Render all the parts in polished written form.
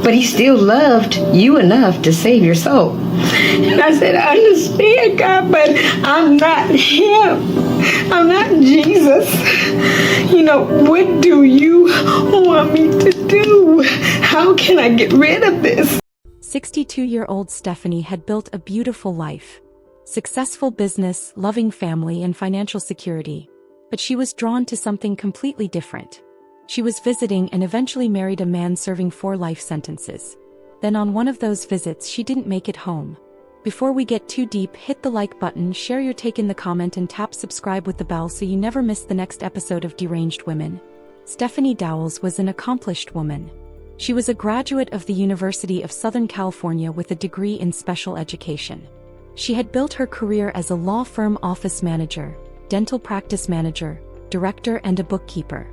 but he still loved you enough to save your soul. And I said, I understand, God, but I'm not him. I'm not Jesus. What do you want me to do? How can I get rid of this? 62-year-old Stephanie had built a beautiful life. Successful business, loving family, and financial security. But she was drawn to something completely different. She was visiting and eventually married a man serving 4 life sentences. Then on one of those visits she didn't make it home. Before we get too deep, hit the like button, share your take in the comment, and tap subscribe with the bell so you never miss the next episode of Deranged Women. Stephanie Dowells was an accomplished woman. She was a graduate of the University of Southern California with a degree in special education. She had built her career as a law firm office manager, dental practice manager, director, and a bookkeeper.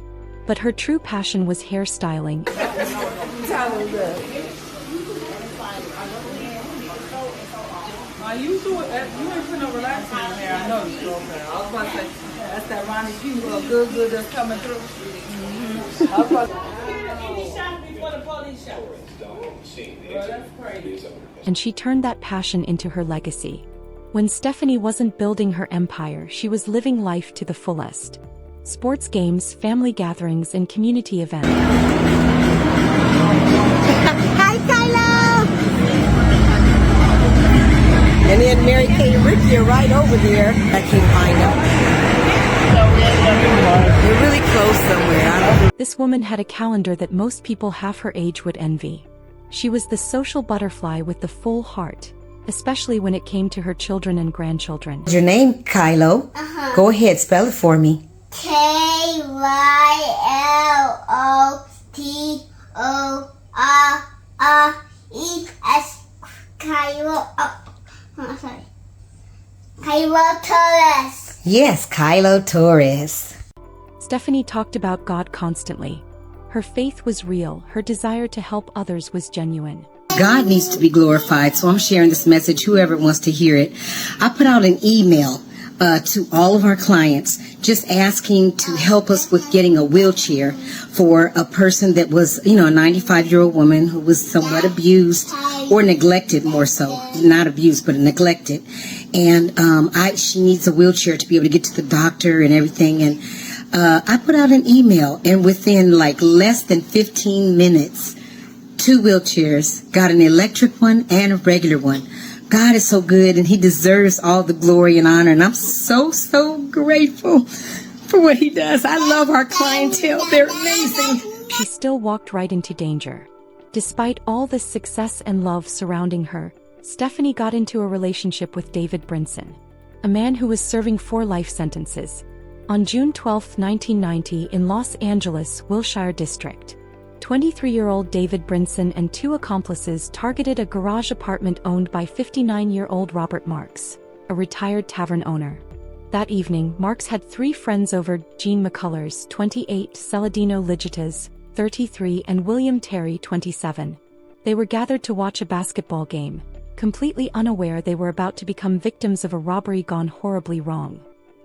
But her true passion was hairstyling. You ain't put no relaxing in there. I know you girlfriend. I was about to say, that's that Ronnie Q good that's coming through. I was about to he shot me before the police shot. Bro, that's crazy. And she turned that passion into her legacy. When Stephanie wasn't building her empire, she was living life to the fullest. Sports games, family gatherings, and community events. Hi, Kylo! And then Mary Kay and Ricky are right over there. I can't find them. They're really close somewhere. This woman had a calendar that most people half her age would envy. She was the social butterfly with the full heart, especially when it came to her children and grandchildren. Your name, Kylo? Go ahead, spell it for me. Kylotorres. Kylo Torres. Yes, Kylo Torres. Stephanie talked about God constantly. Her faith was real, her desire to help others was genuine. God needs to be glorified, so I'm sharing this message, whoever wants to hear it. I put out an email to all of our clients just asking to help us with getting a wheelchair for a person that was, a 95-year-old woman who was somewhat abused or neglected, more so. Not abused, but neglected. And she needs a wheelchair to be able to get to the doctor and everything. And I put out an email, and within less than 15 minutes, 2 wheelchairs, got an electric one and a regular one. God is so good, and he deserves all the glory and honor, and I'm so, so grateful for what he does. I love our clientele. They're amazing. She still walked right into danger. Despite all the success and love surrounding her, Stephanie got into a relationship with David Brinson, a man who was serving 4 life sentences. On June 12, 1990, in Los Angeles, Wilshire District, 23-year-old David Brinson and 2 accomplices targeted a garage apartment owned by 59-year-old Robert Marks, a retired tavern owner. That evening, Marks had 3 friends over: Jean McCullers, 28, Celadino Ligitas, 33, and William Terry, 27. They were gathered to watch a basketball game, completely unaware they were about to become victims of a robbery gone horribly wrong.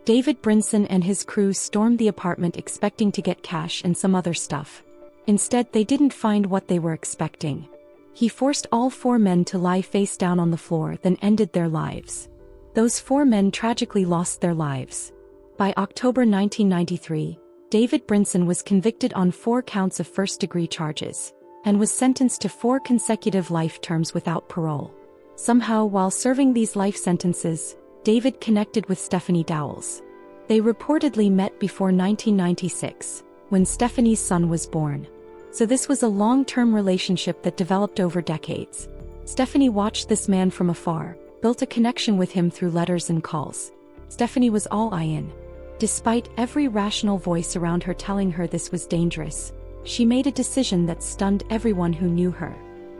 David Brinson and his crew stormed the apartment expecting to get cash and some other stuff. Instead, they didn't find what they were expecting. He forced all 4 men to lie face down on the floor, then ended their lives. Those 4 men tragically lost their lives. By October 1993, David Brinson was convicted on 4 counts of first-degree charges, and was sentenced to 4 consecutive life terms without parole. Somehow, while serving these life sentences, David connected with Stephanie Dowells. They reportedly met before 1996, when Stephanie's son was born. So this was a long-term relationship that developed over decades. Stephanie watched this man from afar, built a connection with him through letters and calls. Stephanie was all in. Despite every rational voice around her telling her this was dangerous, she made a decision that stunned everyone who knew her.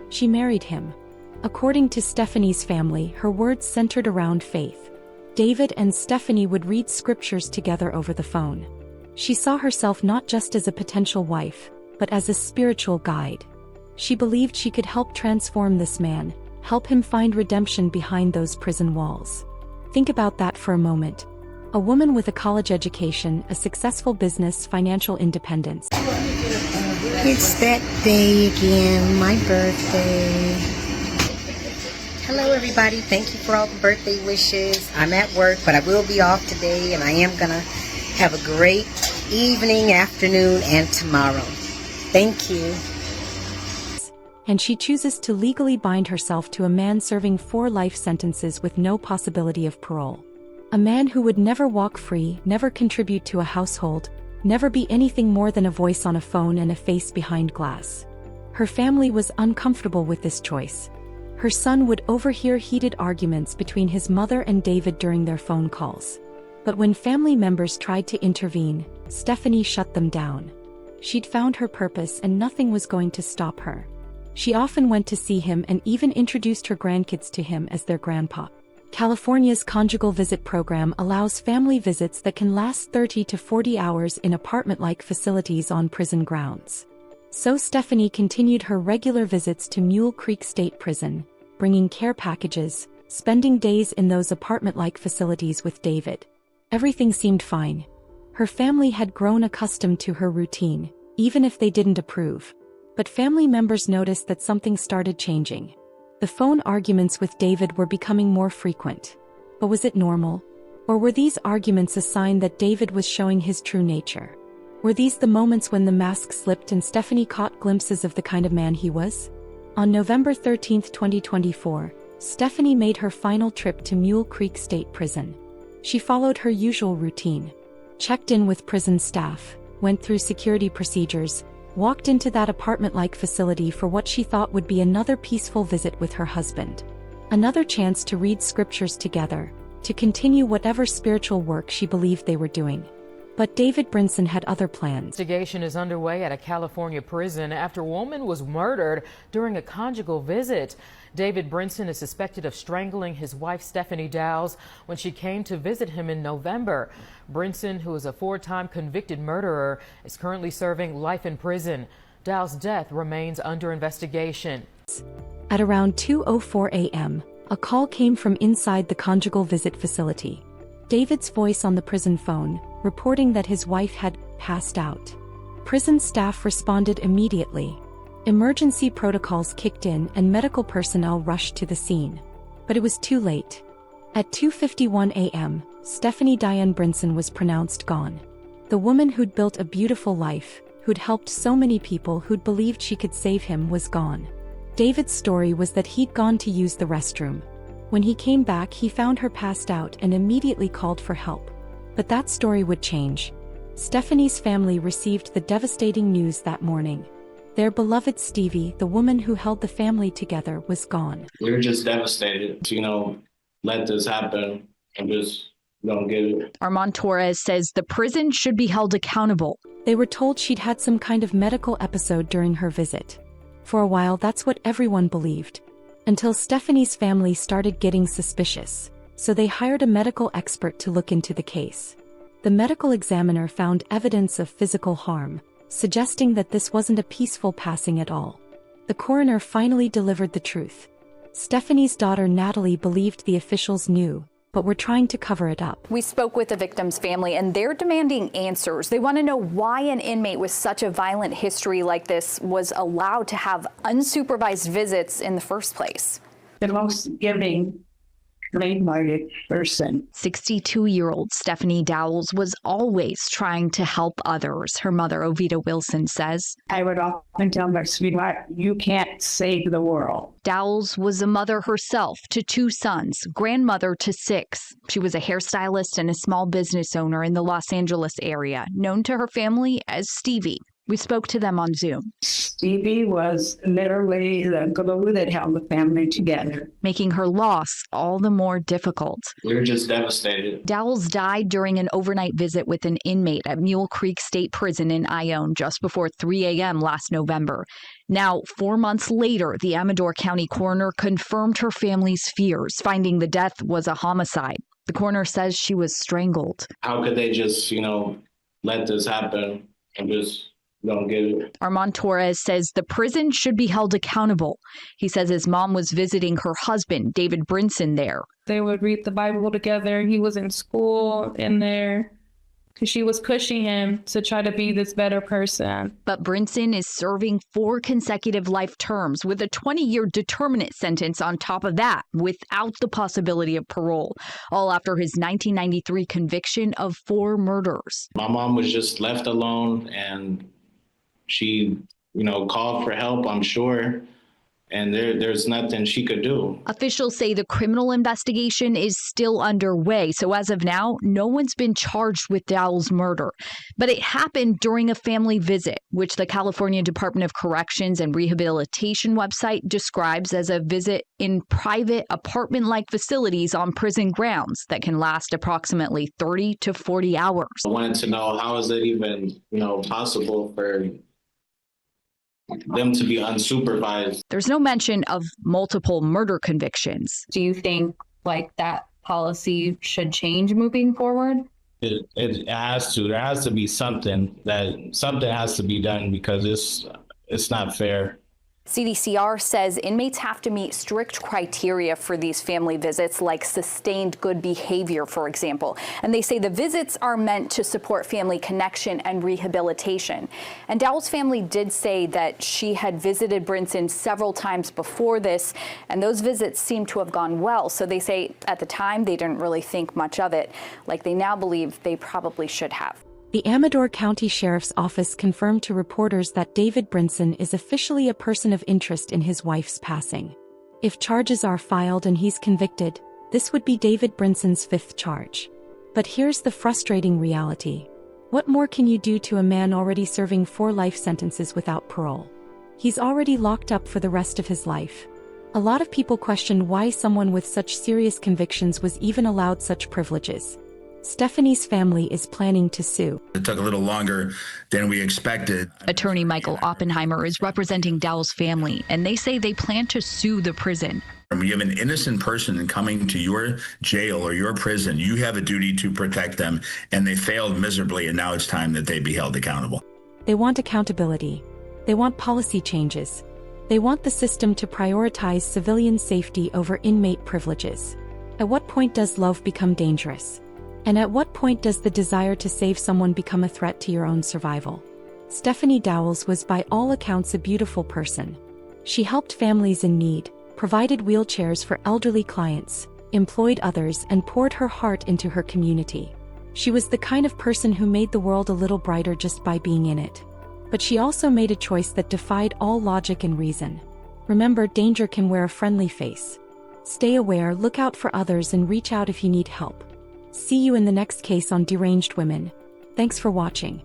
She married him. According to Stephanie's family, her words centered around faith. David and Stephanie would read scriptures together over the phone. She saw herself not just as a potential wife, but as a spiritual guide. She believed she could help transform this man, help him find redemption behind those prison walls. Think about that for a moment. A woman with a college education, a successful business, financial independence. It's that day again, my birthday. Hello everybody, thank you for all the birthday wishes. I'm at work, but I will be off today, and I am gonna have a great evening, afternoon, and tomorrow. Thank you. And she chooses to legally bind herself to a man serving 4 life sentences with no possibility of parole. A man who would never walk free, never contribute to a household, never be anything more than a voice on a phone and a face behind glass. Her family was uncomfortable with this choice. Her son would overhear heated arguments between his mother and David during their phone calls. But when family members tried to intervene, Stephanie shut them down. She'd found her purpose and nothing was going to stop her. She often went to see him and even introduced her grandkids to him as their grandpa. California's Conjugal Visit program allows family visits that can last 30 to 40 hours in apartment-like facilities on prison grounds. So Stephanie continued her regular visits to Mule Creek State Prison, bringing care packages, spending days in those apartment-like facilities with David. Everything seemed fine. Her family had grown accustomed to her routine, even if they didn't approve. But family members noticed that something started changing. The phone arguments with David were becoming more frequent. But was it normal? Or were these arguments a sign that David was showing his true nature? Were these the moments when the mask slipped and Stephanie caught glimpses of the kind of man he was? On November 13, 2024, Stephanie made her final trip to Mule Creek State Prison. She followed her usual routine. Checked in with prison staff, went through security procedures, walked into that apartment-like facility for what she thought would be another peaceful visit with her husband. Another chance to read scriptures together, to continue whatever spiritual work she believed they were doing. But David Brinson had other plans. Investigation is underway at a California prison after a woman was murdered during a conjugal visit. David Brinson is suspected of strangling his wife Stephanie Dowells when she came to visit him in November. Brinson, who is a 4-time convicted murderer, is currently serving life in prison. Dowells' death remains under investigation. At around 2:04 a.m., a call came from inside the conjugal visit facility. David's voice on the prison phone, reporting that his wife had passed out. Prison staff responded immediately. Emergency protocols kicked in and medical personnel rushed to the scene. But it was too late. At 2:51 a.m., Stephanie Diane Brinson was pronounced gone. The woman who'd built a beautiful life, who'd helped so many people who'd believed she could save him, was gone. David's story was that he'd gone to use the restroom. When he came back, he found her passed out and immediately called for help. But that story would change. Stephanie's family received the devastating news that morning. Their beloved Stevie, the woman who held the family together, was gone. We were just devastated to, let this happen and just don't get it. Armand Torres says the prison should be held accountable. They were told she'd had some kind of medical episode during her visit. For a while, that's what everyone believed. Until Stephanie's family started getting suspicious. So they hired a medical expert to look into the case. The medical examiner found evidence of physical harm, suggesting that this wasn't a peaceful passing at all. The coroner finally delivered the truth. Stephanie's daughter Natalie believed the officials knew, but were trying to cover it up. We spoke with the victim's family and they're demanding answers. They want to know why an inmate with such a violent history like this was allowed to have unsupervised visits in the first place. The most giving, kind-hearted person. 62-year-old Stephanie Dowells was always trying to help others, her mother Ovita Wilson says. I would often tell my sweetheart, you can't save the world. Dowells was a mother herself to 2 sons, grandmother to 6. She was a hairstylist and a small business owner in the Los Angeles area, known to her family as Stevie. We spoke to them on Zoom. Stevie was literally the glue that held the family together, making her loss all the more difficult. We were just devastated. Dowells died during an overnight visit with an inmate at Mule Creek State Prison in Ione just before 3 a.m. last November. Now, 4 months later, the Amador County coroner confirmed her family's fears, finding the death was a homicide. The coroner says she was strangled. How could they just, let this happen and just don't get it? Armand Torres says the prison should be held accountable. He says his mom was visiting her husband, David Brinson, there. They would read the Bible together. He was in school in there. because she was pushing him to try to be this better person. But Brinson is serving 4 consecutive life terms with a 20-year determinate sentence on top of that, without the possibility of parole, all after his 1993 conviction of 4 murders. My mom was just left alone, and she, called for help, I'm sure. And there's nothing she could do. Officials say the criminal investigation is still underway, so as of now, no one's been charged with Dowells' murder. But it happened during a family visit, which the California Department of Corrections and Rehabilitation website describes as a visit in private apartment-like facilities on prison grounds that can last approximately 30 to 40 hours. I wanted to know, how is it even, possible for them to be unsupervised? There's no mention of multiple murder convictions. Do you think that policy should change moving forward? It has to. There has to be something has to be done, because it's not fair. CDCR says inmates have to meet strict criteria for these family visits, like sustained good behavior, for example. And they say the visits are meant to support family connection and rehabilitation. And Dowells' family did say that she had visited Brinson several times before this, and those visits seem to have gone well. So they say at the time they didn't really think much of it, like they now believe they probably should have. The Amador County Sheriff's Office confirmed to reporters that David Brinson is officially a person of interest in his wife's passing. If charges are filed and he's convicted, this would be David Brinson's 5th charge. But here's the frustrating reality. What more can you do to a man already serving 4 life sentences without parole? He's already locked up for the rest of his life. A lot of people question why someone with such serious convictions was even allowed such privileges. Stephanie's family is planning to sue. It took a little longer than we expected. Attorney Michael Oppenheimer is representing Dowells' family, and they say they plan to sue the prison. When you have an innocent person coming to your jail or your prison, you have a duty to protect them, and they failed miserably, and now it's time that they be held accountable. They want accountability. They want policy changes. They want the system to prioritize civilian safety over inmate privileges. At what point does love become dangerous? And at what point does the desire to save someone become a threat to your own survival? Stephanie Dowells was by all accounts a beautiful person. She helped families in need, provided wheelchairs for elderly clients, employed others, and poured her heart into her community. She was the kind of person who made the world a little brighter just by being in it. But she also made a choice that defied all logic and reason. Remember, danger can wear a friendly face. Stay aware, look out for others, and reach out if you need help. See you in the next case on Deranged Women. Thanks for watching.